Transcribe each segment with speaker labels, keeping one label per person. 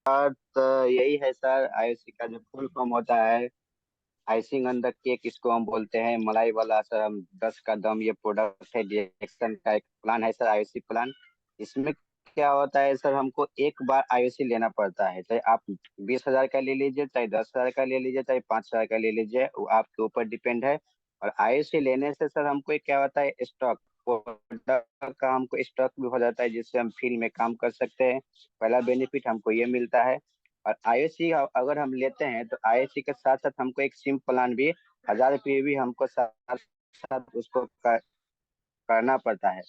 Speaker 1: तो यही है सर, आईओसी का जो फुल फॉर्म होता है, आइसिंग ऑन द केक, इसको हम बोलते हैं मलाई वाला। सर हम 10 का दम ये प्रोडक्ट है, डिएक्शन का एक प्लान है सर, आईओसी प्लान। इसमें क्या होता है सर, हमको एक बार आईओसी लेना पड़ता है, चाहे आप 20,000 का ले लीजिए, चाहे 10,000 का ले लीजिए, चाहे 5,000 का ले लीजिए, वो आपके ऊपर डिपेंड है। और आईओसी लेने से सर हमको एक क्या होता है, स्टॉक प्रोडक्ट का हमको स्टॉक भी हो जाता है, जिससे हम फील्ड में काम कर सकते हैं। पहला बेनिफिट हमको ये मिलता है। और आईओसी अगर हम लेते हैं तो आईओसी के साथ साथ हमको एक सिम प्लान भी 1,000 रुपये भी हमको साथ साथ उसको करना पड़ता है।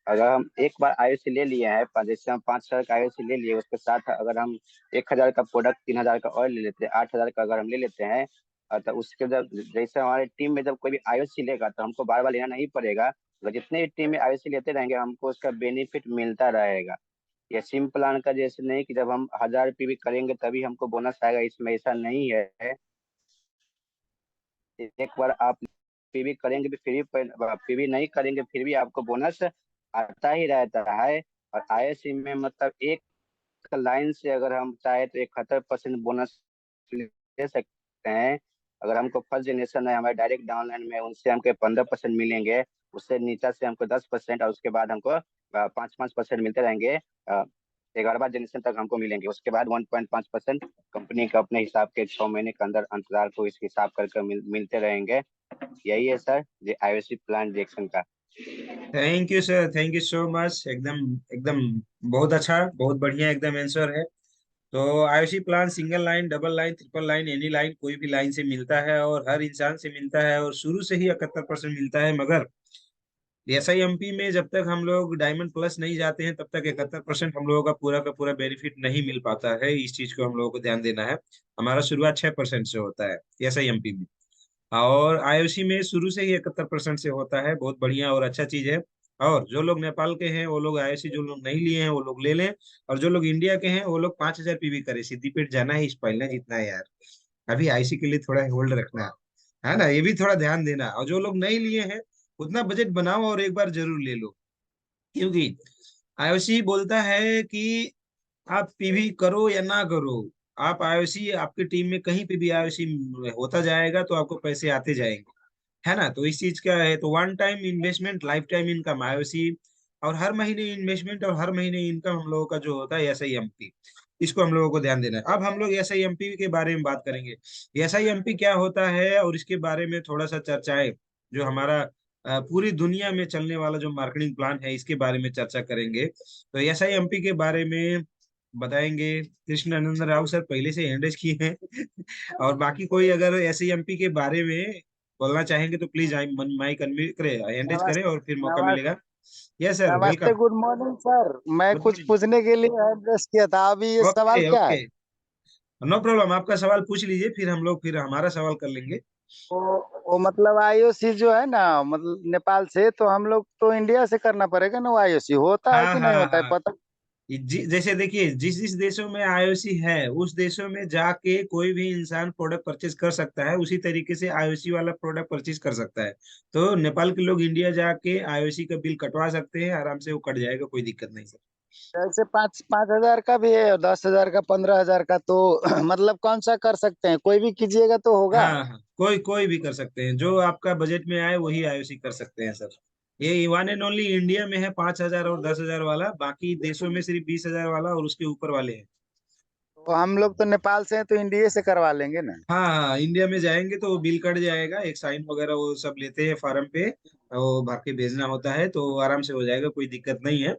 Speaker 1: अगर हम एक बार आईओसी ले लिए हैं, जैसे हम 5,000 का आईओसी ले लिए, उसके साथ अगर हम 1,000 का प्रोडक्ट, 3,000 का और ले लेते हैं, 8,000 का अगर हम ले लेते हैं, तो उसके जब जैसे हमारे टीम में जब कोई भी आईओसी लेगा तो हमको बार बार लेना नहीं पड़ेगा। अगर जितने भी टीम में आईओसी लेते रहेंगे हमको उसका बेनिफिट मिलता रहेगा। ये सिम प्लान का जैसे नहीं कि जब हम 1,000 रुपये भी करेंगे तभी हमको बोनस आएगा, इसमें ऐसा नहीं है। एक बार आप पीवी करेंगे भी, फिर भी पीवी नहीं करेंगे फिर भी आपको बोनस आता ही रहता है। और आईएससी में मतलब एक लाइन से अगर हम चाहे तो 71% बोनस ले सकते हैं। अगर हमको फर्स्ट जनरेशन है हमारे डायरेक्ट डाउनलाइन में, उनसे हमको 15% मिलेंगे। उससे नीचे से हमको 10%, और उसके बाद हमको 5-5% मिलते रहेंगे। 11वां जनरेशन तक हमको मिलेंगे। उसके बाद 1.5% कंपनी का अपने हिसाब के 6 महीने के अंदर अंतराल को इस हिसाब करके मिलते रहेंगे। यही है सर ये आईओसी प्लान रिएक्शन का।
Speaker 2: Thank you sir, thank you so much. एकदम एकदम बहुत अच्छा, बहुत बढ़िया एकदम आंसर है। तो IOC plan single line, double line, triple line, any line, कोई भी लाइन से मिलता है और हर इंसान से मिलता है, और शुरू से ही 71% मिलता है। मगर एसआईएमपी में जब तक हम लोग डायमंड प्लस नहीं जाते हैं तब तक 71% हम लोगों का पूरा बेनिफिट नहीं मिल पाता है। इस चीज को हम लोगों को ध्यान देना है। हमारा शुरुआत 6% से होता है एसआईएमपी में, और आईओसी में शुरू से ही 71% से होता है। बहुत बढ़िया और अच्छा चीज है। और जो लोग नेपाल के हैं वो लोग आईओसी, जो लोग नहीं लिए हैं वो लोग ले लें। और जो लोग इंडिया के हैं वो लोग 5,000 पीवी करें, सिद्दीपेट जाना है, इस पहले जीतना है यार। अभी आईसी के लिए थोड़ा होल्ड रखना है ना, ये भी थोड़ा ध्यान देना। और जो लोग नहीं लिए हैं उतना बजट बनाओ और एक बार जरूर ले लो। क्योंकि आईओसी बोलता है कि आप पीवी करो या ना करो, आप आईओसी आपकी टीम में कहीं पे भी आईओसी होता जाएगा तो आपको पैसे आते जाएंगे, है ना। तो इस चीज का है, तो one time investment life time income IOC. और हर महीने इन्वेस्टमेंट और हर महीने इनकम हम लोगों का जो होता है एसआईएमपी, इसको हम लोगों को ध्यान देना है। अब हम लोग एसआईएमपी के बारे में बात करेंगे। एसआईएमपी क्या होता है और इसके बारे में थोड़ा सा चर्चाएं, जो हमारा पूरी दुनिया में चलने वाला जो मार्केटिंग प्लान है इसके बारे में चर्चा करेंगे। तो एसआईएमपी के बारे में बताएंगे कृष्ण आनंद राव सर, पहले से हैंड किए हैं। और बाकी कोई अगर एसआईएमपी के बारे में बोलना चाहेंगे तो प्लीज आई माइक अनम्यूट करें, एंगेज करें,
Speaker 1: नमस्ते।
Speaker 2: और फिर मौका
Speaker 1: नमस्ते।
Speaker 2: मिलेगा। यस सर,
Speaker 1: नमस्ते,
Speaker 2: वेलकम।
Speaker 1: Good morning sir. मैं
Speaker 2: गुड
Speaker 1: कुछ
Speaker 2: मॉर्निंग।
Speaker 1: पूछने के लिए एड्रेस किया था, अभी ये सवाल
Speaker 2: ओके
Speaker 1: क्या
Speaker 2: ओके,
Speaker 1: है?
Speaker 2: नो प्रॉब्लम, आपका सवाल पूछ लीजिए, फिर हम लोग फिर हमारा सवाल कर लेंगे।
Speaker 1: वो मतलब आईओसी जो है ना, मतलब नेपाल से, तो हम लोग तो इंडिया से करना पड़ेगा ना? वो आईओसी होता है
Speaker 2: हाँ
Speaker 1: कि नहीं
Speaker 2: हाँ
Speaker 1: होता है,
Speaker 2: हाँ।
Speaker 1: पता?
Speaker 2: जैसे देखिए, जिस जिस देशों में आईओसी है उस देशों में जाके कोई भी इंसान प्रोडक्ट परचेज कर सकता है, उसी तरीके से आईओसी वाला प्रोडक्ट परचेज कर सकता है। तो नेपाल के लोग इंडिया जाके आईओसी का बिल कटवा सकते हैं, आराम से वो कट जाएगा, कोई दिक्कत नहीं सर।
Speaker 1: जैसे 5,000 का भी है और 10,000 का, 15,000 का, तो मतलब कौन सा कर सकते हैं? कोई भी कीजिएगा तो होगा?
Speaker 2: हाँ हाँ, कोई कोई भी कर सकते हैं, जो आपका बजट में आए वही आईओसी कर सकते हैं सर। ये वन एंड ओनली इंडिया में है 5,000 और 10,000 वाला, बाकी देशों में सिर्फ 20,000 वाला और उसके ऊपर वाले हैं।
Speaker 1: तो हम लोग तो नेपाल से हैं तो इंडिया से करवा लेंगे ना?
Speaker 2: हाँ हाँ, इंडिया में जाएंगे तो बिल कट जाएगा, एक साइन वगैरह वो सब लेते हैं फॉर्म पे, वो भर के भेजना होता है, तो आराम से हो जाएगा, कोई दिक्कत नहीं है।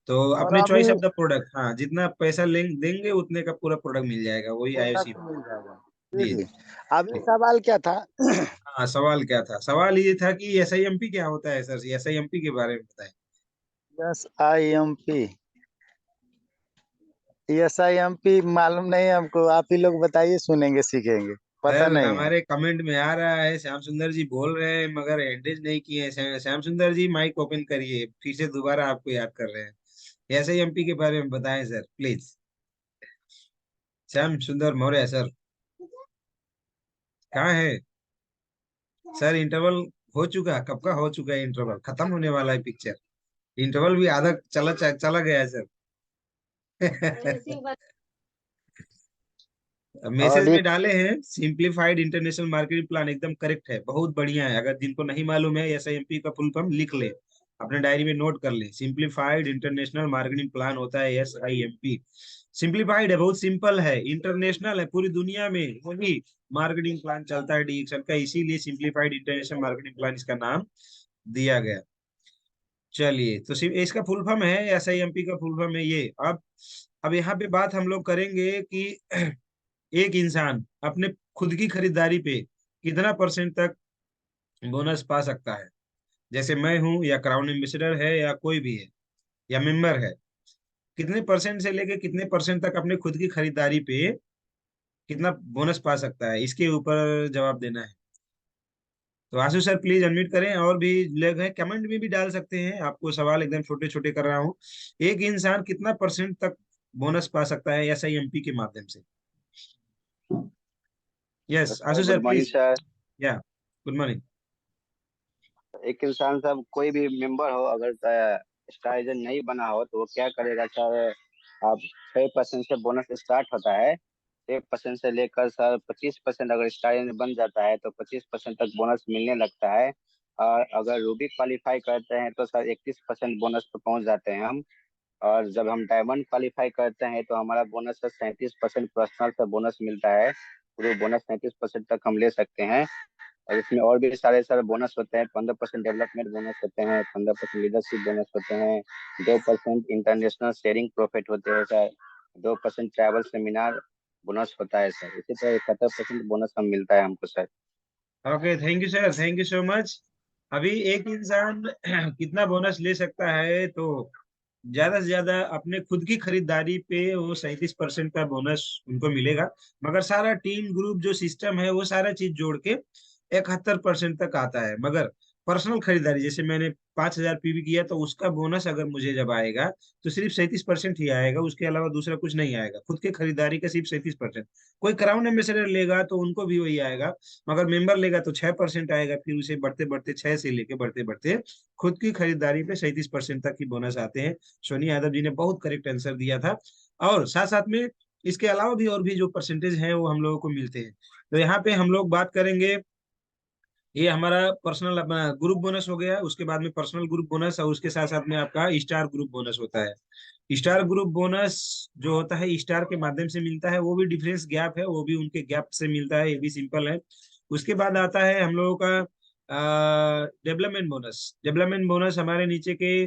Speaker 2: तो
Speaker 1: और
Speaker 2: अपने
Speaker 1: अभी
Speaker 2: चॉइस ऑफ द प्रोडक्ट, हाँ जितना पैसा देंगे उतने का पूरा प्रोडक्ट मिल जाएगा, वही आईओसी।
Speaker 1: प्रोडक्ट मिल जाएगा। जी
Speaker 2: जी
Speaker 1: जी।
Speaker 2: जी
Speaker 1: अभी
Speaker 2: जी।
Speaker 1: सवाल क्या था?
Speaker 2: हाँ, सवाल क्या था? सवाल ये था कि एसआईएमपी क्या होता है सर, एसआईएमपी के बारे में बताएं।
Speaker 1: Yes I am P. Yes I am P मालूम नहीं हमको, आप ही लोग बताइए, सुनेंगे सीखेंगे। पता
Speaker 2: सर
Speaker 1: नहीं है।
Speaker 2: हमारे कमेंट में आ रहा है, श्याम सुंदर जी बोल रहे हैं मगर एंडेज नहीं किए हैं। श्याम सुंदर जी माइक ओपन करिए, फिर से दोबारा आपको याद कर रहे हैं। एसआईएमपी के बारे में बताएं सर प्लीज। श्याम सुंदर मौर्य सर, कहाँ है सर? इंटरवल हो चुका, कब का हो चुका है? इंटरवल खत्म होने वाला है पिक्चर, इंटरवल भी आधा चला चला गया है सर। मैसेज
Speaker 1: और
Speaker 2: में डाले हैं सिंप्लीफाइड इंटरनेशनल मार्केटिंग प्लान, एकदम करेक्ट है, बहुत बढ़िया है। अगर जिनको नहीं मालूम है SIMP का फुल फॉर्म लिख ले, अपने डायरी में नोट कर ले। सिंप्लीफाइड इंटरनेशनल मार्केटिंग प्लान होता है SIMP। सिंप्लीफाइड है, बहुत सिंपल है, इंटरनेशनल है, पूरी दुनिया में वही मार्केटिंग प्लान चलता है DXN का, इसीलिए सिंप्लीफाइड इंटरनेशनल मार्केटिंग प्लान इसका नाम दिया गया। चलिए, तो सिर्फ इसका फुल फॉर्म है, SIMP का फुल फॉर्म है ये। अब यहाँ पे बात हम लोग करेंगे कि एक इंसान अपने खुद की खरीदारी पे कितना परसेंट तक बोनस पा सकता है। जैसे मैं हूं, या क्राउन एम्बेसडर है, या कोई भी है, या मेंबर है, कितने परसेंट से लेके कितने परसेंट तक अपने खुद की खरीदारी पे कितना बोनस पा सकता है, इसके ऊपर जवाब देना है। तो आशु सर प्लीज अनम्यूट करें, और भी लोग हैं कमेंट में भी डाल सकते हैं। आपको सवाल एकदम छोटे छोटे कर रहा हूँ। एक इंसान कितना परसेंट तक बोनस पा सकता है SIMP के माध्यम से? Yes,
Speaker 1: sir
Speaker 2: Ashu sir
Speaker 1: good morning
Speaker 2: please.
Speaker 1: Sir.
Speaker 2: या, गुड मॉर्निंग।
Speaker 1: एक इंसान सब कोई भी मेंबर हो, अगर स्टार एजेंट नहीं बना हो तो वो क्या करेगा सर? आप 6% से बोनस स्टार्ट होता है। 6% से लेकर सर 25%, अगर स्टार एजेंट बन जाता है तो 25% तक बोनस मिलने लगता है। और अगर रूबी क्वालिफाई करते हैं तो सर 31% बोनस पे पहुंच जाते हैं हम। और जब हम डायमंड क्वालिफाई करते हैं तो हमारा बोनस सर 37% पर्सनल से बोनस मिलता है। पूरे बोनस 37% तक हम ले सकते हैं। और इसमें और भी सारे सारे बोनस होते हैं। 15% डेवलपमेंट बोनस होते हैं, 15% लीडरशिप बोनस होते हैं, 2% इंटरनेशनल शेयरिंग प्रॉफिट होते हैं सर, 2% ट्रैवल सेमिनार बोनस होता है सर। इसी तरह 71% बोनस हम मिलता है हमको sir.
Speaker 2: Okay, thank you sir, thank you so much. अभी एक इंसान कितना बोनस ले सकता है? तो ज्यादा से ज्यादा अपने खुद की खरीदारी पे वो 37% का बोनस उनको मिलेगा। मगर सारा टीम ग्रुप जो सिस्टम है वो सारा चीज जोड़ के 71% तक आता है। मगर पर्सनल खरीदारी, जैसे मैंने 5,000 PV किया, तो उसका बोनस अगर मुझे जब आएगा तो सिर्फ 37% ही आएगा, उसके अलावा दूसरा कुछ नहीं आएगा। खुद के खरीदारी का सिर्फ 37%। कोई क्राउन एम्बेसडर लेगा तो उनको भी वही आएगा, मगर मेंबर लेगा तो 6% आएगा। फिर उसे बढ़ते बढ़ते 6 से लेके बढ़ते बढ़ते खुद की खरीदारी पे 37% तक की बोनस आते हैं। सोनी यादव जी ने बहुत करेक्ट आंसर दिया था। और साथ साथ में इसके अलावा भी और भी जो परसेंटेज है वो हम लोगों को मिलते हैं। तो यहाँ पे हम लोग बात करेंगे, ये हमारा पर्सनल अपना ग्रुप बोनस हो गया, उसके बाद में पर्सनल ग्रुप बोनस, और उसके साथ साथ में आपका स्टार ग्रुप बोनस होता है। स्टार ग्रुप बोनस जो होता है स्टार के माध्यम से मिलता है, वो भी डिफरेंस गैप है, वो भी उनके गैप से मिलता है, ये भी सिंपल है। उसके बाद आता है हम लोगों का डेवलपमेंट बोनस। डेवलपमेंट बोनस हमारे नीचे के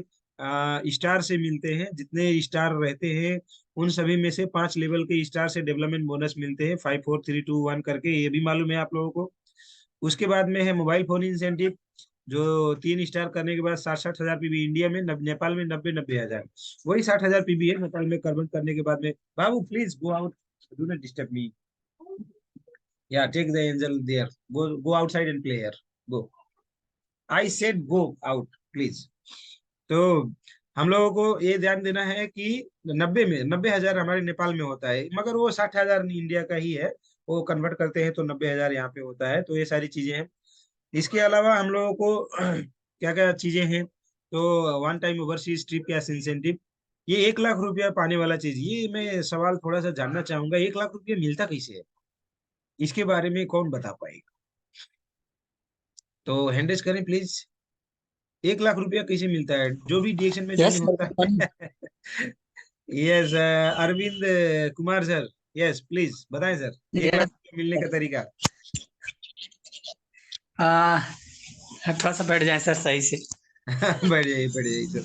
Speaker 2: स्टार से मिलते हैं, जितने स्टार रहते हैं उन सभी में से 5 लेवल के स्टार से डेवलपमेंट बोनस मिलते हैं, 5 4 3 2 1 करके, ये भी मालूम है आप लोगों को। उसके बाद में है मोबाइल फोन इंसेंटिव, जो 3 स्टार करने के बाद 60,000 PB इंडिया में, नेपाल में 90,000। वही 60,000 PB है नेपाल में कन्वर्ट करने के बाद में। बाबू please go out, do not disturb me. या take the angel there, go go outside and play here, go, I said go out please. तो हम लोगों को ये ध्यान देना है कि 90,000 हमारे नेपाल में होता है, मगर वो 60,000 इंडिया का ही है। वो कन्वर्ट करते हैं तो 90,000 यहाँ पे होता है। तो ये सारी चीजें हैं। इसके अलावा हम लोगों को क्या क्या चीजें हैं? तो one time overseas trip cash incentive, ये 1 लाख रुपया पाने वाला चीज। ये मैं सवाल थोड़ा सा जानना चाहूंगा, 1 लाख रुपया मिलता कैसे है? इसके बारे में कौन बता पाएगा? तो हैंडरेज करें प्लीज। 1 लाख रुपया कैसे मिलता है? जो भी DXN में ज्वाइन
Speaker 3: यस सर,
Speaker 2: होता
Speaker 3: गुड मॉर्निंग।
Speaker 2: है। Yes, Arvind Kumar sir, yes please बताएं सर, 1 लाख
Speaker 3: यस
Speaker 2: रुपया मिलने का तरीका।
Speaker 3: आ, थोड़ा सा बैठ जाए सर सही से।
Speaker 2: बढ़िया ही sir.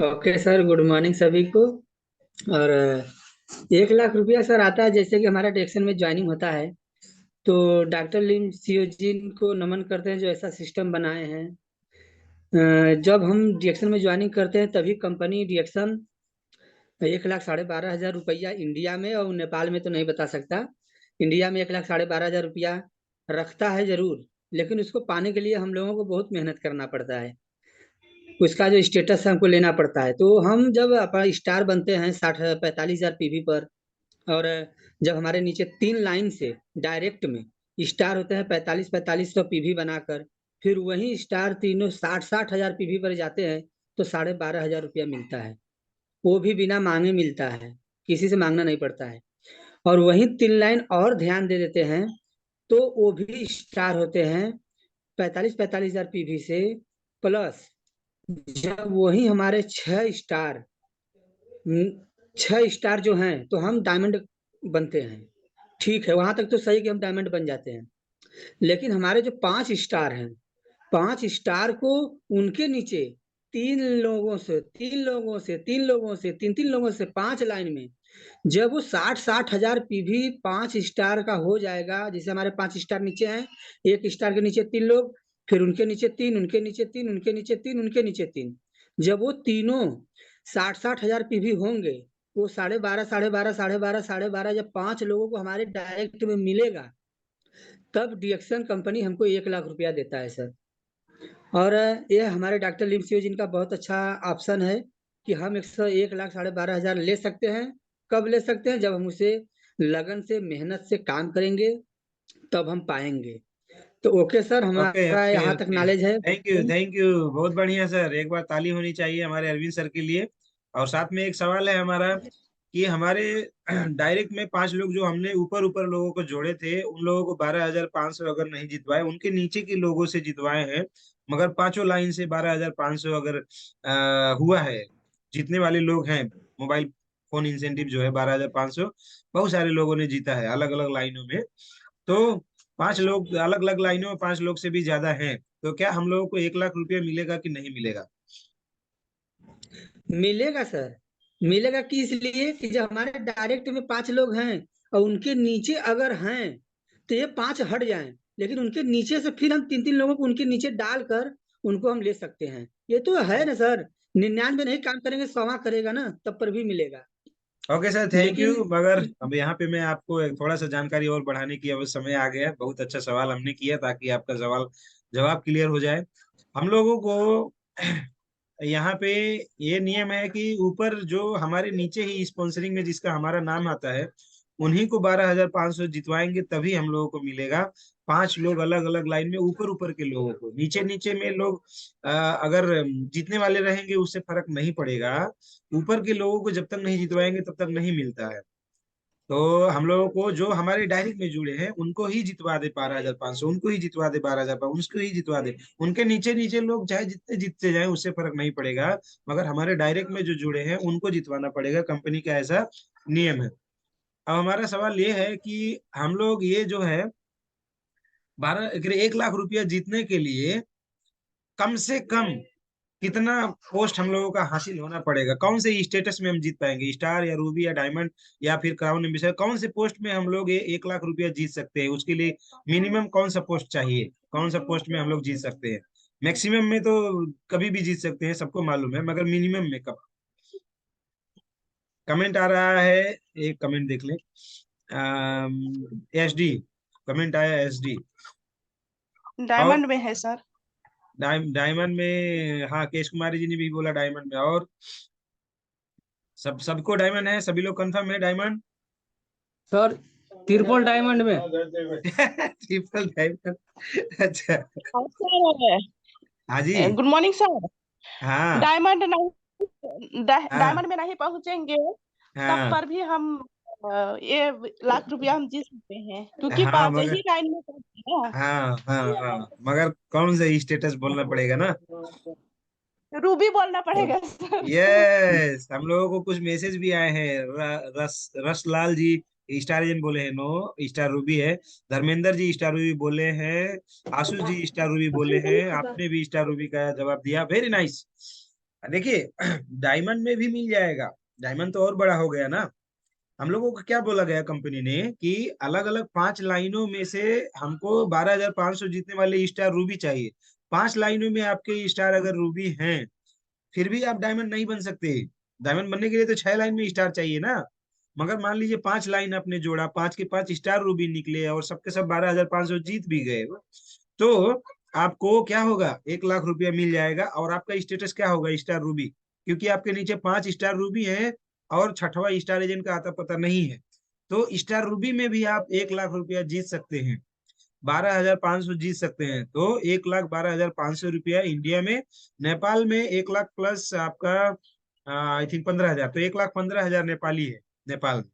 Speaker 3: Okay sir, good morning सभी को। और 1 लाख रुपया सर आता है जैसे कि हमारा डिएक्शन में ज्वाइनिंग होता है, तो डॉक्टर लिम सीओ जी को नमन करते हैं जो ऐसा सिस्टम बनाए हैं। जब हम डिएक्शन में ज्वाइनिंग करते हैं तभी कंपनी डिएक्शन 1,12,500 रुपया इंडिया में, और नेपाल में तो नहीं बता सकता, इंडिया में 1,12,500 रुपया रखता है जरूर। लेकिन उसको पाने के लिए हम लोगों को बहुत मेहनत करना पड़ता है, उसका जो स्टेटस है हमको लेना पड़ता है। तो हम जब अपना स्टार बनते हैं 45,000 PV पर, और जब हमारे नीचे 3 लाइन से डायरेक्ट में स्टार होते हैं 45,000 PV बनाकर, फिर वही स्टार तीनों 60,000 PV पर जाते हैं, तो 12,500 रुपया मिलता है। वो भी बिना मांगे मिलता है, किसी से मांगना नहीं पड़ता है। और वहीं 3 लाइन और ध्यान दे देते हैं तो वो भी स्टार होते हैं 45 हजार पीवी से प्लस। जब वही हमारे 6 स्टार जो हैं तो हम डायमंड बनते हैं। ठीक है, वहां तक तो सही कि हम डायमंड बन जाते हैं। लेकिन हमारे जो 5 स्टार हैं, 5 स्टार को उनके नीचे 3 लोगों से 5 लाइन में जब वो 60 हजार पीवी 5 स्टार का हो जाएगा, जैसे हमारे 5 स्टार नीचे हैं, 1 स्टार के नीचे 3 लोग, फिर उनके नीचे 3, उनके नीचे 3, उनके नीचे 3, उनके नीचे 3। जब वो तीनों 60 हजार पीवी होंगे, वो 12.5, 12.5, 12.5, 12.5 जब 5 लोगों को हमारे डायरेक्ट में मिलेगा, तब डीएक्सन कंपनी हमको 1 लाख रुपया देता है सर। और ये हमारे डॉक्टर लिमसियो जिनका बहुत अच्छा ऑप्शन है कि हम 1 लाख 12.5 हजार ले सकते हैं। कब ले सकते हैं? जब हम उसे लगन से मेहनत से काम करेंगे तब हम पाएंगे। तो ओके सर,
Speaker 2: ओके
Speaker 3: हमारा
Speaker 2: ओके
Speaker 3: यहाँ तक
Speaker 2: ओके,
Speaker 3: नॉलेज है।
Speaker 2: थैंक यू, बहुत बढ़िया सर। एक बार ताली होनी चाहिए हमारे अरविंद सर के लिए। और साथ में एक सवाल है हमारा कि हमारे डायरेक्ट में 5 लोग जो हमने ऊपर ऊपर लोगों को जोड़े थे, उन लोगों को 12,500 अगर नहीं जितवाए, उनके नीचे के लोगों से जितवाए हैं, मगर पांचों लाइन से 12,500 अगर हुआ है, जीतने वाले लोग हैं। मोबाइल फोन इंसेंटिव जो है 12,500 बहुत सारे लोगों ने जीता है अलग अलग लाइनों में। तो 5 लोग अलग अलग लाइनों में 5 लोग से भी ज्यादा हैं, तो क्या हम लोगों को 1 लाख रुपया मिलेगा कि नहीं मिलेगा?
Speaker 3: मिलेगा सर, मिलेगा कि इसलिए कि जब हमारे डायरेक्ट में 5 लोग हैं और उनके नीचे अगर हैं तो ये 5 हट जाएं, लेकिन उनके नीचे से फिर हम 3 3 लोगों को उनके नीचे डालकर उनको हम ले सकते हैं। ये तो है ना सर, 99 नहीं काम करेंगे, 100 करेगा ना, तब पर भी मिलेगा।
Speaker 2: Okay sir, thank you.
Speaker 3: लेकिन
Speaker 2: मगर अब यहाँ पे मैं आपको एक थोड़ा सा जानकारी और बढ़ाने की अब समय आ गया है। बहुत अच्छा सवाल हमने किया ताकि आपका सवाल जवाब क्लियर हो जाए। हम लोगों को यहाँ पे ये नियम है कि ऊपर जो हमारे नीचे ही स्पॉन्सरिंग में जिसका हमारा नाम आता है, उन्हीं को 12,500 जितवाएंगे तभी हम लोगों को मिलेगा। 5 लोग अलग अलग लाइन में ऊपर ऊपर के लोगों को, नीचे नीचे में लोग अगर जीतने वाले रहेंगे उससे फर्क नहीं पड़ेगा। ऊपर के लोगों को जब तक नहीं जितवाएंगे तब तक नहीं मिलता है। तो हम लोगों को जो हमारे डायरेक्ट में जुड़े हैं उनको ही जितवा दे 12,500, उनको ही जितवा दे 12,500, उसको ही जितवा दे। उनके नीचे नीचे लोग चाहे जितने जीतते जाए उससे फर्क नहीं पड़ेगा, मगर हमारे डायरेक्ट में जो जुड़े हैं उनको जितवाना पड़ेगा। कंपनी का ऐसा नियम है। अब हमारा सवाल ये है कि हम लोग ये जो है 1 लाख रुपया जीतने के लिए कम से कम कितना पोस्ट हम लोगों का हासिल होना पड़ेगा? कौन से स्टेटस में हम जीत पाएंगे? स्टार या रूबी या डायमंड या फिर क्राउन एम्बेसडर? कौन से पोस्ट में हम लोग ये 1 लाख रुपया जीत सकते हैं? उसके लिए मिनिमम कौन सा पोस्ट चाहिए? कौन सा पोस्ट में हम लोग जीत सकते हैं? मैक्सिमम में तो कभी भी जीत सकते हैं, सबको मालूम है, मगर मिनिमम में कब? कमेंट आ रहा है, एक कमेंट देख ले। SD कमेंट आया, SD। और
Speaker 4: डायमंड में है सर।
Speaker 2: डायमंड में, हाँ, केश कुमारी जी ने भी बोला डायमंड में। और सबको डायमंड है, सभी लोग कंफर्म है डायमंड?
Speaker 5: सर ट्रिपल डायमंड में।
Speaker 2: ट्रिपल डायमंड, अच्छा।
Speaker 4: और सर
Speaker 2: हाँ जी।
Speaker 4: Good morning sir.
Speaker 2: हाँ
Speaker 4: डायमंड नहीं,
Speaker 2: हाँ
Speaker 4: डायमंड में नहीं पहुंचेंगे तब
Speaker 2: हाँ
Speaker 4: पर भी हम ये 1 लाख रुपया हम जीत सकते हैं, क्योंकि
Speaker 2: हाँ
Speaker 4: 5
Speaker 2: मगर
Speaker 4: ही लाइन में पहुंचे ना।
Speaker 2: हाँ मगर कौन सा स्टेटस बोलना पड़ेगा ना?
Speaker 4: रूबी बोलना पड़ेगा सर।
Speaker 2: यस, हम लोगों को कुछ मैसेज भी आए हैं। रसलाल जी स्टार एजेंट बोले हैं, नो स्टार रूबी है। धर्मेंद्र जी स्टार रूबी बोले हैं। आशुष जी स्टार रूबी बोले हैं। आपने भी स्टार रूबी का जवाब दिया, वेरी नाइस। देखिए, डायमंड में भी मिल जाएगा। डायमंड तो और बड़ा हो गया ना। हम लोगों को क्या बोला गया कंपनी ने कि अलग अलग 5 लाइनों में से हमको 12,500 जीतने वाले स्टार रूबी चाहिए। 5 लाइनों में आपके स्टार अगर रूबी हैं, फिर भी आप डायमंड नहीं बन सकते। डायमंड बनने के लिए तो 6 लाइन में स्टार चाहिए ना। मगर मान लीजिए 5 लाइन आपने जोड़ा, 5 के 5 स्टार रूबी निकले और सबके सब 12,500 जीत भी गए, तो आपको क्या होगा? 1 लाख रुपया मिल जाएगा। और आपका स्टेटस क्या होगा? स्टार रूबी, क्योंकि आपके नीचे 5 स्टार रूबी हैं और छठवां स्टार एजेंट का आता पता नहीं है। तो स्टार रूबी में भी आप 1 लाख रुपया जीत सकते हैं, 12,500 जीत सकते हैं। तो 1,12,500 रुपया इंडिया में। नेपाल में 1 लाख प्लस आपका आई थिंक 15,000, तो 1,15,000 नेपाली है नेपाल में।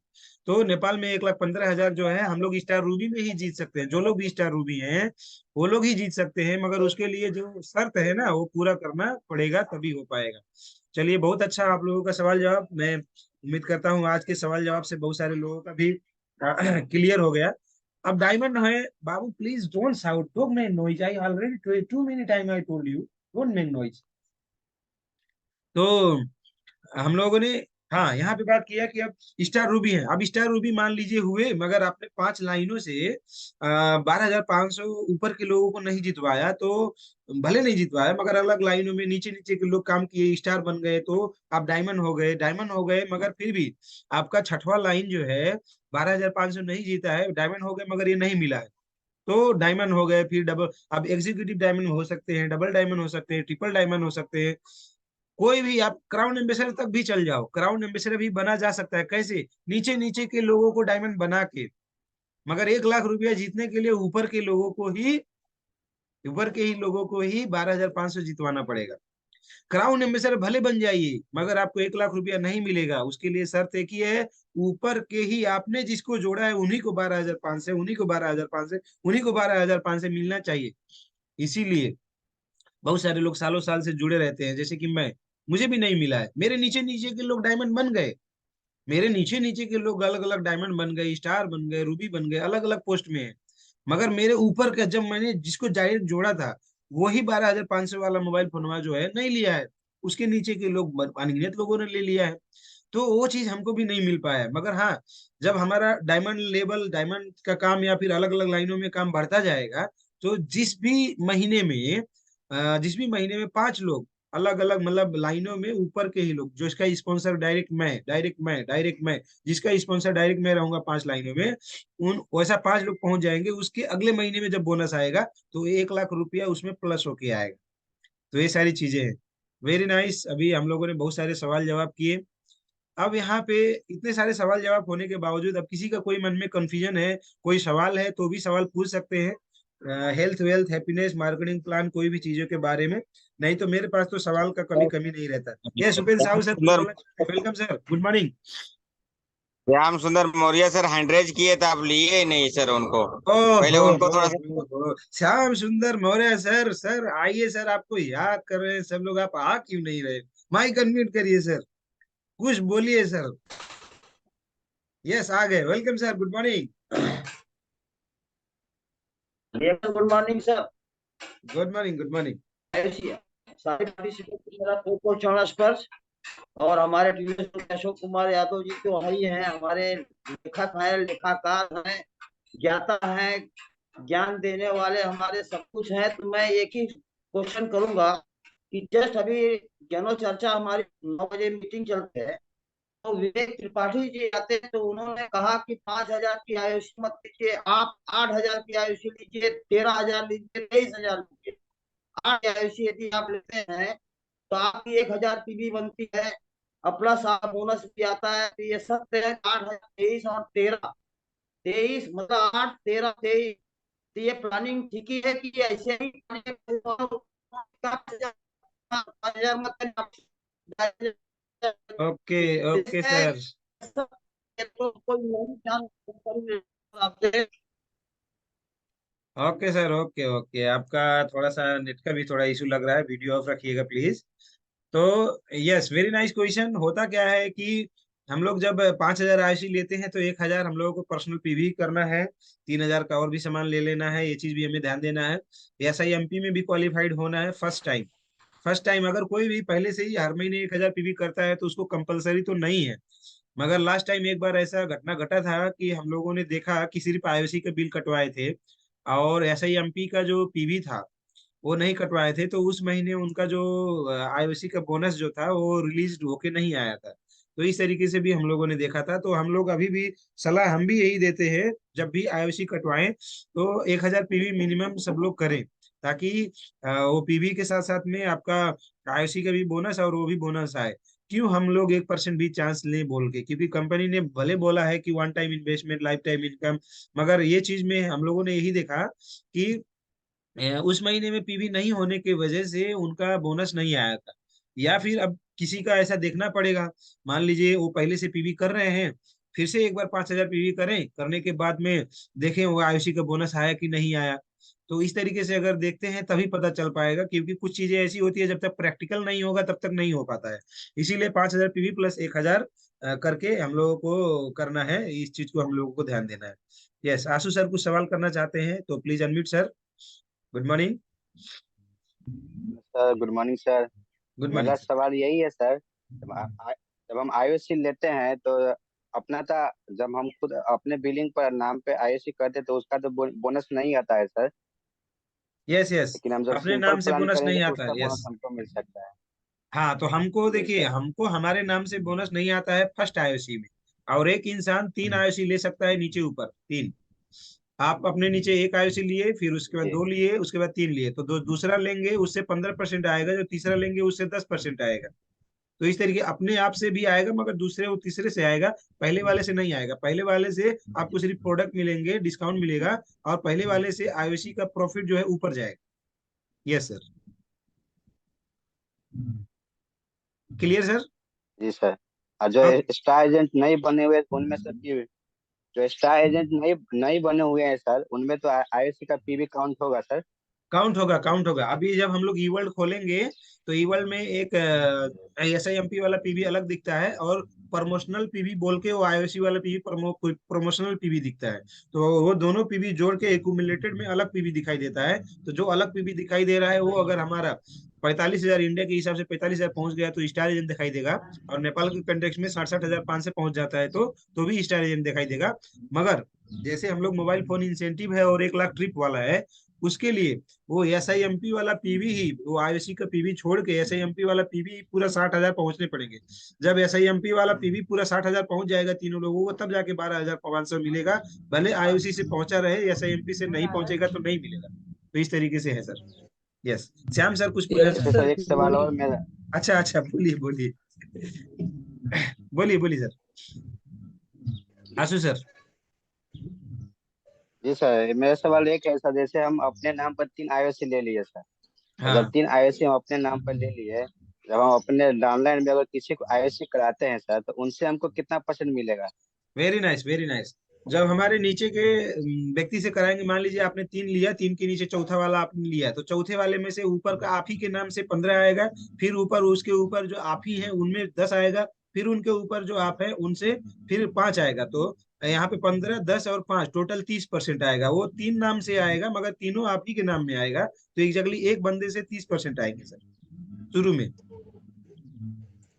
Speaker 2: तो नेपाल में 1,15,000 जो है हम लोग स्टार रूबी में ही जीत सकते हैं। जो लोग भी स्टार रूबी हैं वो लोग ही जीत सकते हैं, मगर उसके लिए जो शर्त है ना वो पूरा करना पड़ेगा, तभी हो पाएगा। चलिए, बहुत अच्छा आप लोगों का सवाल जवाब। मैं उम्मीद करता हूँ आज के सवाल जवाब से बहुत सारे लोगों का भी क्लियर हो गया। अब डायमंड है बाबू, please don't shout, don't make noise, I already too many time I told you, don't make noise. तो हम लोगों ने, हाँ, यहाँ पे बात किया कि अब स्टार रूबी है। अब स्टार रूबी मान लीजिए हुए, मगर आपने 5 लाइनों से 12,500 ऊपर के लोगों को नहीं जितवाया, तो भले नहीं जितवाया मगर अलग लाइनों में नीचे नीचे के लोग काम किए, स्टार बन गए, तो आप डायमंड हो गए, डायमंड हो गए। मगर फिर भी आपका छठवां लाइन जो है 12,500 नहीं जीता है, डायमंड हो गए मगर ये नहीं मिला है, तो डायमंड हो गए। फिर डबल, अब एग्जीक्यूटिव डायमंड हो सकते हैं, डबल डायमंड हो सकते हैं, ट्रिपल डायमंड हो सकते हैं, कोई भी। आप क्राउन एम्बेसडर तक भी चल जाओ, क्राउन एम्बेसडर भी बना जा सकता है। कैसे? नीचे नीचे के लोगों को डायमंड बना के, मगर 1,00,000 रुपया जीतने के लिए ऊपर के ही लोगों को ही 12,500 जितवाना पड़ेगा। क्राउन एम्बेसडर भले बन जाइए मगर आपको 1,00,000 रुपया नहीं मिलेगा। उसके लिए शर्त एक ही है, ऊपर के ही आपने जिसको जोड़ा है उन्हीं को 12,500, उन्हीं को 12,500, उन्हीं को 12,500 मिलना चाहिए। इसीलिए बहुत सारे लोग सालों साल से जुड़े रहते हैं, जैसे कि मुझे भी नहीं मिला है। मेरे नीचे नीचे के लोग डायमंड बन गए, मेरे नीचे नीचे के लोग अलग अलग डायमंड बन गए, स्टार बन गए, रूबी बन गए, अलग अलग पोस्ट में है। मगर मेरे ऊपर का, जब मैंने जिसको डायरेक्ट जोड़ा था, वही 12,500 वाला मोबाइल फोनवा जो है नहीं लिया है, उसके नीचे के लोग अनगिनत लोगों ने ले लिया है। तो वो चीज हमको भी नहीं मिल पाया है। मगर हाँ, जब हमारा डायमंड लेवल, डायमंड का काम या फिर अलग अलग लाइनों में काम बढ़ता जाएगा, तो जिस भी महीने में 5 लोग अलग अलग, मतलब लाइनों में ऊपर के ही लोग, जो इसका स्पॉन्सर डायरेक्ट मैं, जिसका स्पॉन्सर डायरेक्ट मैं रहूंगा 5 लाइनों में, उन वैसा 5 लोग पहुंच जाएंगे। उसके अगले महीने में जब बोनस आएगा तो 1,00,000 रुपया उसमें प्लस होके आएगा। तो ये सारी चीजें हैं। Very nice. अभी हम लोगों ने बहुत सारे सवाल जवाब किए। अब यहाँ पे इतने सारे सवाल जवाब होने के बावजूद अब किसी का कोई मन में कंफ्यूजन है, कोई सवाल है, तो भी सवाल पूछ सकते हैं। Health, wealth, happiness, marketing plan, कोई भी चीजों के बारे में। नहीं तो मेरे पास तो सवाल का कभी कमी नहीं रहता। ये सुपेंद्र साहू सर,
Speaker 6: सुंदर,
Speaker 2: welcome sir, good morning.
Speaker 6: Shyam सुंदर मौर्य सर हैंडरेज किए थे, आप लिए ही नहीं सर उनको।
Speaker 2: ओ
Speaker 6: पहले
Speaker 2: हो
Speaker 6: उनको
Speaker 2: हो
Speaker 6: थोड़ा
Speaker 2: हो, श्याम सुंदर मौर्य सर, सर आइए सर, आपको याद कर रहे हैं सब लोग, आप आ क्यों नहीं रहे? माइक अनम्यूट करिए सर, कुछ बोलिए सर। यस, आ गए, welcome sir, good morning.
Speaker 7: Good morning sir.
Speaker 2: Good morning, good morning.
Speaker 7: सारे पार्टिसिपेंट को मेरा बहुत चौड़ा स्पर्श। और हमारे टीवी अशोक कुमार यादव जी तो वही हैं, हमारे लेखक हैं, लेखाकार हैं, ज्ञाता हैं, ज्ञान देने वाले हमारे सब कुछ हैं। तो मैं एक ही क्वेश्चन करूंगा कि जस्ट अभी जनो चर्चा हमारी 9 बजे मीटिंग चलते है, तो विवेक त्रिपाठी जी आते हैं, तो उन्होंने कहा कि 5,000 की आयुषी मत लीजिए, आप 8,000 की आयुषी लीजिए, 13,000 लीजिए, 23,000 लीजिए। 8 आयुषी यदि आप लेते हैं तो आपकी 1,000 पीवी बनती है, और प्लस आप बोनस भी आता है। तो ये सत्य है, 8,000, 23 और 13, 23 मतलब 8, 13, 23। तो ये प्लानिंग ठीक ही है कि ऐसे ही 5,000 मत
Speaker 2: ओके, ओके सर।
Speaker 7: कोई नहीं जान आपसे।
Speaker 2: Okay sir, okay okay. आपका थोड़ा सा नेट का भी थोड़ा इशू लग रहा है, वीडियो ऑफ रखिएगा प्लीज। तो यस, वेरी नाइस क्वेश्चन। होता क्या है कि हम लोग जब 5,000 आईसी लेते हैं तो 1,000 हम लोगों को पर्सनल पीवी करना है, 3,000 का और भी सामान ले लेना है, ये चीज भी हमें ध्यान देना है। ऐसा ही एमपी में भी क्वालिफाइड होना है फर्स्ट टाइम। फर्स्ट टाइम अगर कोई भी पहले से ही हर महीने 1,000 पीवी करता है तो उसको कंपलसरी तो नहीं है। मगर लास्ट टाइम एक बार ऐसा घटना घटा था कि हम लोगों ने देखा कि सिर्फ आईओसी के बिल कटवाए थे और ऐसा ही एमपी का जो पीवी था वो नहीं कटवाए थे, तो उस महीने उनका जो आईओसी का बोनस जो था वो रिलीज होके नहीं आया था। तो इस तरीके से भी हम लोगों ने देखा था। तो हम लोग अभी भी सलाह हम भी यही देते हैं, जब भी आईओसी कटवाएं तो 1,000 पीवी मिनिमम सब लोग करें, ताकि वो पीवी के साथ साथ में आपका आईओसी का भी बोनस और वो भी बोनस आए। क्यों हम लोग 1% भी चांस लें बोल के? क्योंकि कंपनी ने भले बोला है कि one time investment, life time income, मगर ये चीज में हम लोगों ने यही देखा कि उस महीने में पीवी नहीं होने की वजह से उनका बोनस नहीं आया था। या फिर अब किसी का ऐसा देखना पड़ेगा। मान लीजिए वो पहले से पीवी कर रहे हैं, फिर से एक बार 5,000 पीवी करें, करने के बाद में देखें वो आयुषी का बोनस आया कि नहीं आया। तो इस तरीके से अगर देखते हैं तभी पता चल पाएगा, क्योंकि कुछ चीजें ऐसी होती है जब तक प्रैक्टिकल नहीं होगा तब तक नहीं हो पाता है। इसीलिए 5,000 पीवी प्लस 1,000 करके हम लोगों को करना है, इस चीज को हम लोगों को ध्यान देना है। यस, आशु सर कुछ सवाल करना चाहते हैं तो please unmute sir. Good morning.
Speaker 1: Sir good morning sir.
Speaker 2: Good
Speaker 1: मेरा
Speaker 2: मॉर्निंग।
Speaker 1: सवाल यही है सर, जब हम आईओसी लेते हैं तो अपना था, जब हम खुद अपने बिलिंग पर नाम पे आईओसी करते तो उसका तो बोनस नहीं आता है सर।
Speaker 2: यस यस,
Speaker 1: लेकिन हम जब
Speaker 2: अपने
Speaker 1: सिंपल
Speaker 2: नाम से
Speaker 1: प्लान
Speaker 2: बोनस
Speaker 1: करेंगे
Speaker 2: नहीं
Speaker 1: तो
Speaker 2: आता
Speaker 1: उसका
Speaker 2: है।
Speaker 1: बोनस
Speaker 2: यस,
Speaker 1: हमको मिल सकता है।
Speaker 2: हाँ तो हमको
Speaker 1: जी
Speaker 2: देखिए,
Speaker 1: सर।
Speaker 2: हमको हमारे नाम से बोनस नहीं आता है फर्स्ट आईओसी में। और एक इंसान 3 आईओसी ले सकता है, नीचे ऊपर 3। आप अपने नीचे एक आईओसी लिए, फिर उसके बाद
Speaker 1: जी
Speaker 2: 2 लिए, उसके बाद 3 लिए, तो दूसरा लेंगे उससे 15% आएगा, जो तीसरा लेंगे उससे 10% आएगा। तो इस तरीके अपने आप से भी आएगा, मगर दूसरे और तीसरे से आएगा, पहले वाले से नहीं आएगा। पहले वाले से आपको सिर्फ प्रोडक्ट मिलेंगे, डिस्काउंट मिलेगा, और पहले वाले से आईओसी का प्रॉफिट जो है ऊपर जाएगा। Yes sir, clear sir.
Speaker 1: जी सर। और जो
Speaker 2: अब
Speaker 1: स्टार एजेंट नहीं बने हुए उनमें से पीवी, जो स्टार एजेंट नहीं नहीं बने हुए हैं सर, उनमें तो आईओसी का पीवी काउंट होगा सर।
Speaker 2: काउंट होगा, काउंट होगा। अभी जब हम लोग ई वर्ल्ड खोलेंगे तो ई वर्ल्ड में एक SIMP वाला पीवी अलग दिखता है, और प्रमोशनल पीवी बोल के वो आईओसी वाला पीवी प्रमोशनल पीवी दिखता है। तो वो दोनों पीवी जोड़ के एक्यूमुलेटेड में अलग पीवी दिखाई देता है। तो जो अलग पीवी दिखाई दे रहा है वो अगर हमारा 45,000 इंडिया के हिसाब से 45,000 पहुंच गया तो स्टार एजेंट दिखाई देगा, और नेपाल के कंटेक्स्ट में 67,500 पहुंच जाता है तो भी स्टार एजेंट दिखाई देगा। मगर जैसे हम लोग मोबाइल फोन इंसेंटिव है और 1 लाख ट्रिप वाला है, उसके लिए वो SIMP वाला पीवी ही, वो आईओसी का पीवी छोड़ के SIMP वाला पीवी पूरा 60,000 पहुंचने पड़ेंगे। जब SIMP वाला पीवी पूरा 60,000 पहुंच जाएगा तीनों लोगों को, तब जाके 12,500 मिलेगा। भले आईओसी से पहुंचा रहे, SIMP से नहीं पहुंचेगा तो नहीं मिलेगा। तो इस तरीके से है सर। यस, श्याम सर कुछ
Speaker 1: वैसे
Speaker 3: सर
Speaker 1: सर एक
Speaker 3: गुड
Speaker 1: सवाल और
Speaker 3: मॉर्निंग।
Speaker 1: मेरा।
Speaker 2: अच्छा अच्छा, बोलिए बोलिए। बोलिए बोलिए सर, आशु सर।
Speaker 1: जी सर, मेरा सवाल एक है सर, जैसे हम अपने नाम पर 3 आईओसी ले लिए सर, और जब
Speaker 2: हाँ,
Speaker 1: 3 आईओसी हम अपने नाम पर ले लिए, जब हम अपने ऑनलाइन में अगर किसी को आईओसी कराते हैं सर, तो उनसे हमको कितना परसेंट मिलेगा?
Speaker 2: Very nice very nice. जब हमारे नीचे के व्यक्ति से कराएंगे, मान लीजिए आपने 3 लिया, 3 के नीचे चौथा वाला आपने लिया, तो चौथे वाले में से ऊपर का आप ही के नाम से 15 आएगा, फिर ऊपर उसके ऊपर जो आप ही है उनमें 10 आएगा, फिर उनके ऊपर जो आप है उनसे फिर 5 आएगा। तो यहाँ पे 15, 10 और 5 टोटल 30% आएगा। वो 3 नाम से आएगा, मगर तीनों आप ही के नाम में आएगा, तो एग्जैक्टली एक बंदे से 30% आएंगे सर शुरू में।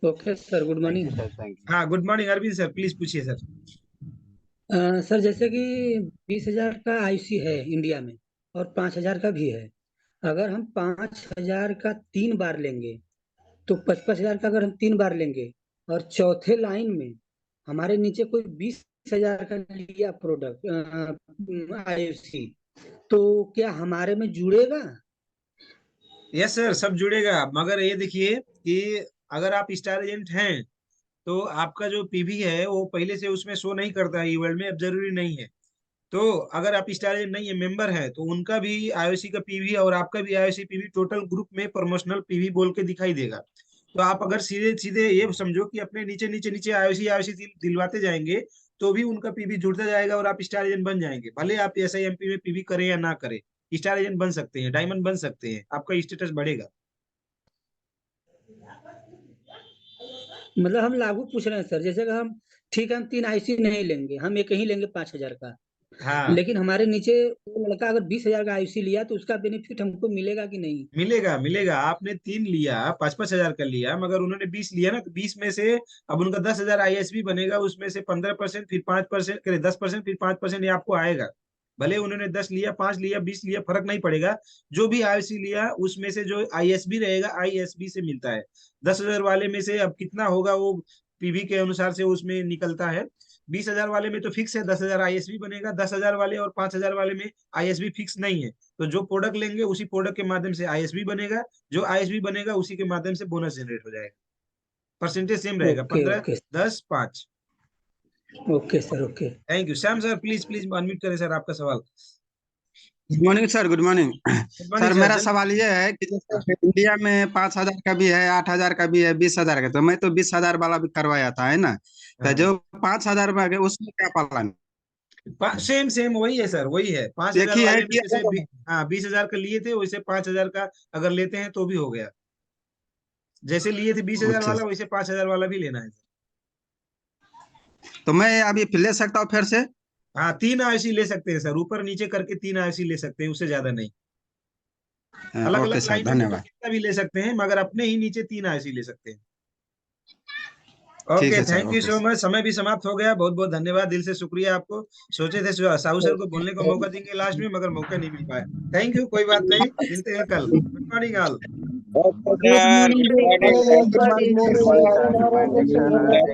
Speaker 3: Okay sir, good
Speaker 1: thank you
Speaker 3: morning.
Speaker 1: Sir, thank you.
Speaker 2: हाँ, good morning Arvind sir, please पूछिए सर।
Speaker 3: सर जैसे कि 20,000 का आईसी है इंडिया में, और 5,000 का भी है। अगर हम 5,000 का 3 बार लेंगे, तो 55,000 का अगर हम 3 बार लेंगे, और चौथे लाइन में हमारे नीचे कोई 20,000 का लिया प्रोडक्ट आईसी, तो क्या हमारे में जुड़ेगा?
Speaker 2: यस सर, सब जुड़ेगा। मगर ये देखिए कि अगर आप स्टार एजेंट हैं तो आपका जो पीवी है वो पहले से उसमें शो नहीं करता है ई वर्ल्ड में, अब जरूरी नहीं है। तो अगर आप स्टार एजेंट नहीं है, मेंबर है, तो उनका भी आईओसी का पीवी और आपका भी आईओसी पीवी टोटल ग्रुप में प्रमोशनल पीवी बोल के दिखाई देगा। तो आप अगर सीधे सीधे ये समझो कि अपने नीचे नीचे नीचे आईओसी आईओसी दिलवाते जाएंगे, तो भी उनका पीवी जुड़ता जाएगा और आप स्टार एजेंट बन जाएंगे। भले आप SIMP में पीवी करें या ना करें, स्टार एजेंट बन सकते हैं, डायमंड बन सकते हैं, आपका स्टेटस बढ़ेगा।
Speaker 3: मतलब हम लागू पूछ रहे हैं सर, जैसे कि हम, ठीक है, हम 3 आईसी नहीं लेंगे, हम एक ही लेंगे 5,000 का।
Speaker 2: हाँ,
Speaker 3: लेकिन हमारे नीचे वो लड़का अगर 20,000 का आईसी लिया, तो उसका बेनिफिट हमको मिलेगा कि नहीं?
Speaker 2: मिलेगा मिलेगा। आपने 3 लिया, 5,500 का लिया, मगर उन्होंने 20 लिया ना, तो 20 में से अब उनका 10,000 ISB बनेगा, उसमें से 15%, फिर 5%, करे 10%, फिर 5% ये आपको आएगा। भले उन्होंने 10 लिया, 5 लिया, 20 लिया, फर्क नहीं पड़ेगा। जो भी आईसी लिया उसमें से जो ISB रहेगा, ISB से मिलता है। 10,000 वाले में से अब कितना होगा वो पीवी के अनुसार से उसमें निकलता है। 20,000 वाले में तो फिक्स है 10,000 ISB बनेगा, 10,000 वाले और 5,000 वाले में ISB फिक्स नहीं है। तो जो प्रोडक्ट लेंगे उसी प्रोडक्ट के माध्यम से आईएसबी बनेगा, जो आईएसबी बनेगा उसी के माध्यम से बोनस जनरेट हो जाएगा। परसेंटेज सेम रहेगा,
Speaker 3: okay
Speaker 2: 15,
Speaker 3: okay.
Speaker 2: 10, 5।
Speaker 3: Okay sir, okay.
Speaker 2: Thank you. Shyam sir please please unmute करें सर आपका सवाल।
Speaker 8: Good morning sir, good morning.
Speaker 2: Good morning
Speaker 8: sir
Speaker 2: sir.
Speaker 8: मेरा सवाल ये है कि जैसे इंडिया में 5,000 का भी है, 8,000 का भी है, 20,000 का, तो मैं तो 20,000 वाला भी करवाया था, है ना। तो
Speaker 2: हाँ।
Speaker 8: जो 5,000 में है, उसमें क्या पालन?
Speaker 2: सेम सेम वही है सर, वही है। 5,000
Speaker 8: एक ही है
Speaker 2: वाले में
Speaker 8: कि
Speaker 2: जैसे 20,000 का लिए थे, वैसे 5,000 का अगर लेते हैं तो भी हो गया। जैसे लिए थे 20,000
Speaker 8: अच्छा,
Speaker 2: वाला, वैसे 5,000 वाला भी लेना है।
Speaker 8: तो मैं अभी ले सकता हूँ फिर से?
Speaker 2: हाँ, 3 आईसी ले सकते हैं सर, ऊपर नीचे करके 3 आईसी ले सकते हैं, उससे ज्यादा नहीं। अलग
Speaker 8: ओके
Speaker 2: अलग
Speaker 8: सर,
Speaker 2: लाइनों में तो
Speaker 8: धन्यवाद।
Speaker 2: कितना भी ले सकते हैं, मगर अपने ही नीचे 3 आईसी ले सकते हैं।
Speaker 8: ठीक
Speaker 2: ओके,
Speaker 8: है sir,
Speaker 2: thank you
Speaker 8: okay
Speaker 2: so
Speaker 8: sir.
Speaker 2: Much. समय भी समाप्त हो गया, बहुत बहुत धन्यवाद, दिल से शुक्रिया आपको। सोचे थे साहू सर को बोलने का मौका देंगे लास्ट में, मगर मौका नहीं मिल पाया। थैंक यू, कोई बात नहीं, मिलते हैं कल। Good morning all.
Speaker 6: Sir, good morning
Speaker 1: good morning sir, good morning next